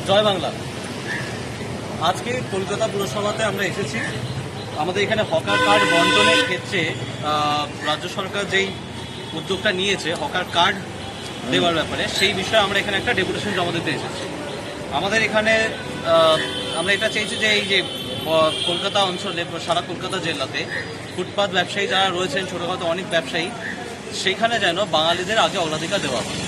জয় বাংলা। আজকে কলকাতা পুরসভাতে আমরা এসেছি। আমাদের এখানে হকার কার্ড বন্টনের ক্ষেত্রে রাজ্য সরকার যেই উদ্যোগটা নিয়েছে হকার কার্ড দেওয়ার ব্যাপারে, সেই বিষয়ে আমরা এখানে একটা ডেপুটেশন জমা দিতে এসেছি। আমাদের এখানে আমরা এটা চাইছি যে এই যে কলকাতা অঞ্চলে, সারা কলকাতা জেলাতে ফুটপাত ব্যবসায়ী যারা রয়েছেন, ছোটোখাটো অনেক ব্যবসায়ী, সেইখানে যেন বাঙালিদের আগে অগ্রাধিকার দেওয়া হয়।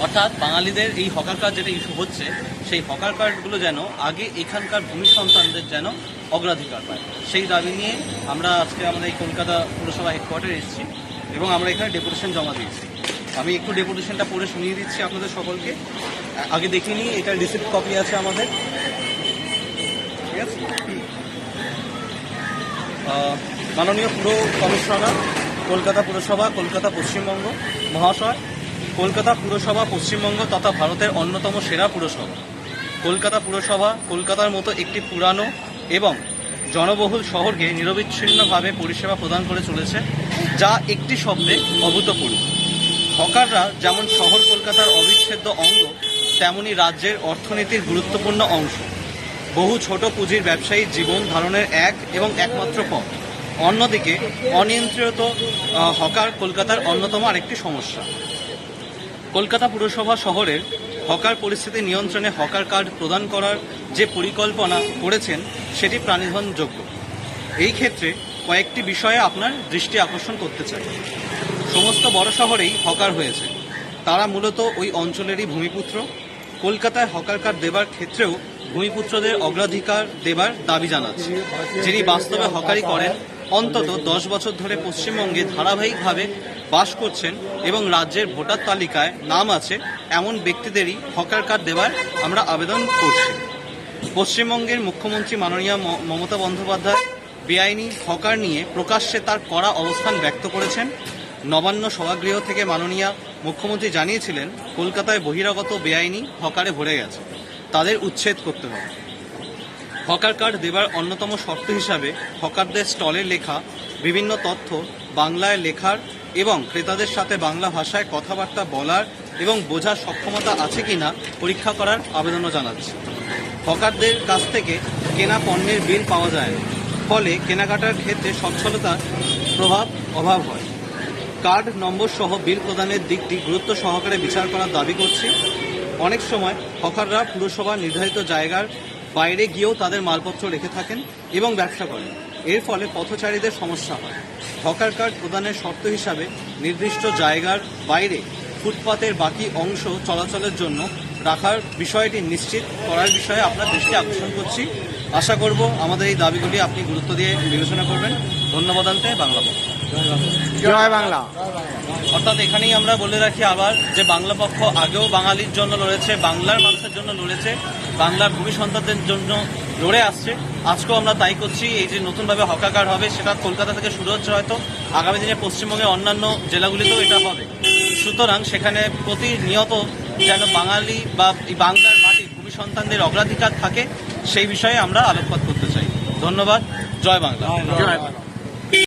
অর্থাৎ বাঙালিদের এই হকার কার্ড যেটা ইস্যু হচ্ছে, সেই হকার কার্ডগুলো যেন আগে এখানকার ভূমি সন্তানদের যেন অগ্রাধিকার পায়, সেই দাবি নিয়ে আমরা আজকে আমাদের এই কলকাতা পুরসভা হেডকোয়ার্টারে এসেছি এবং আমরা এখানে ডেপুটেশন জমা দিয়েছি। আমি একটু ডেপুটেশনটা পড়ে শুনিয়ে দিচ্ছি আপনাদের সকলকে। আগে দেখে নিই, এটার রিসিপ্ট কপি আছে আমাদের, ঠিক আছে। মাননীয় পুর কমিশনার, কলকাতা পুরসভা, কলকাতা পশ্চিমবঙ্গ মহাশয়, কলকাতা পুরসভা পশ্চিমবঙ্গ তথা ভারতের অন্যতম সেরা পুরসভা। কলকাতা পুরসভা কলকাতার মতো একটি পুরানো এবং জনবহুল শহরকে নিরবিচ্ছিন্নভাবে পরিষেবা প্রদান করে চলেছে, যা একটি শব্দে অভূতপূর্ব। হকাররা যেমন শহর কলকাতার অবিচ্ছেদ্য অঙ্গ, তেমনি রাজ্যের অর্থনীতির গুরুত্বপূর্ণ অংশ। বহু ছোট পুঁজির ব্যবসায়ীর জীবন ধারণের এক এবং একমাত্র পথ। অন্যদিকে অনিয়ন্ত্রিত হকার কলকাতার অন্যতম আরেকটি সমস্যা। কলকাতা পুরসভা শহরের হকার পরিস্থিতি নিয়ন্ত্রণে হকার কার্ড প্রদান করার যে পরিকল্পনা করেছেন, সেটি প্রাণীধনযোগ্য। এই ক্ষেত্রে কয়েকটি বিষয়ে আপনার দৃষ্টি আকর্ষণ করতে চাই। সমস্ত বড় শহরেই হকার হয়েছে, তারা মূলত ওই অঞ্চলেরই ভূমিপুত্র। কলকাতায় হকার কার্ড দেবার ক্ষেত্রেও ভূমিপুত্রদের অগ্রাধিকার দেবার দাবি জানাচ্ছে। যিনি বাস্তবে হকারি করেন, অন্তত 10 বছর ধরে পশ্চিমবঙ্গে ধারাবাহিকভাবে বাস করছেন এবং রাজ্যের ভোটার তালিকায় নাম আছে, এমন ব্যক্তিদেরই হকার কার্ড দেওয়ার আমরা আবেদন করছি। পশ্চিমবঙ্গের মুখ্যমন্ত্রী মাননীয় মমতা বন্দ্যোপাধ্যায় বেআইনি হকার নিয়ে প্রকাশ্যে তার কড়া অবস্থান ব্যক্ত করেছেন। নবান্ন সভাগৃহ থেকে মাননীয় মুখ্যমন্ত্রী জানিয়েছিলেন, কলকাতায় বহিরাগত বেআইনি হকারে ভরে গেছে, তাদের উচ্ছেদ করতে হবে। হকার কার্ড দেবার অন্যতম শর্ত হিসাবে হকারদের স্টলে লেখা বিভিন্ন তথ্য বাংলায় লেখার এবং ক্রেতাদের সাথে বাংলা ভাষায় কথাবার্তা বলার এবং বোঝার সক্ষমতা আছে কিনা পরীক্ষা করার আবেদনও জানাচ্ছে। হকারদের কাছ থেকে কেনা পণ্যের বিল পাওয়া যায় না, ফলে কেনাকাটার ক্ষেত্রে সচ্ছলতার অভাব হয়। কার্ড নম্বর সহ বিল প্রদানের দিকটি গুরুত্ব সহকারে বিচার করার দাবি করছি। অনেক সময় হকাররা পুরসভা নির্ধারিত জায়গার বাইরে গিয়েও তাদের মালপত্র রেখে থাকেন এবং ব্যবসা করেন, এর ফলে পথচারীদের সমস্যা হয়। হকার কার্ড প্রদানের শর্ত হিসাবে নির্দিষ্ট জায়গার বাইরে ফুটপাতের বাকি অংশ চলাচলের জন্য রাখার বিষয়টি নিশ্চিত করার বিষয়ে আপনার দৃষ্টি আকর্ষণ করছি। আশা করব আমাদের এই দাবিগুলি আপনি গুরুত্ব দিয়ে বিবেচনা করবেন। ধন্যবাদ। আনতে বাংলা পক্ষ। জয় বাংলা। অর্থাৎ এখানেই আমরা বলে রাখি আবার যে বাংলা পক্ষ আগেও বাঙালির জন্য লড়েছে, বাংলার মানুষের জন্য লড়েছে, বাংলার ভূমি সন্তানদের জন্য লড়ে আসছে। আজকেও আমরা তাই করছি। এই যে নতুনভাবে হকার কার্ড হবে, সেটা কলকাতা থেকে শুরু হচ্ছে, হয়তো আগামী দিনে পশ্চিমবঙ্গের অন্যান্য জেলাগুলিতেও এটা হবে। সুতরাং সেখানে প্রতিনিয়ত যেন বাঙালি বা এই বাংলার মাটির ভূমি সন্তানদের অগ্রাধিকার থাকে, সেই বিষয়ে আমরা আলোকপাত করতে চাই। ধন্যবাদ। জয় বাংলা। জয় বাংলা।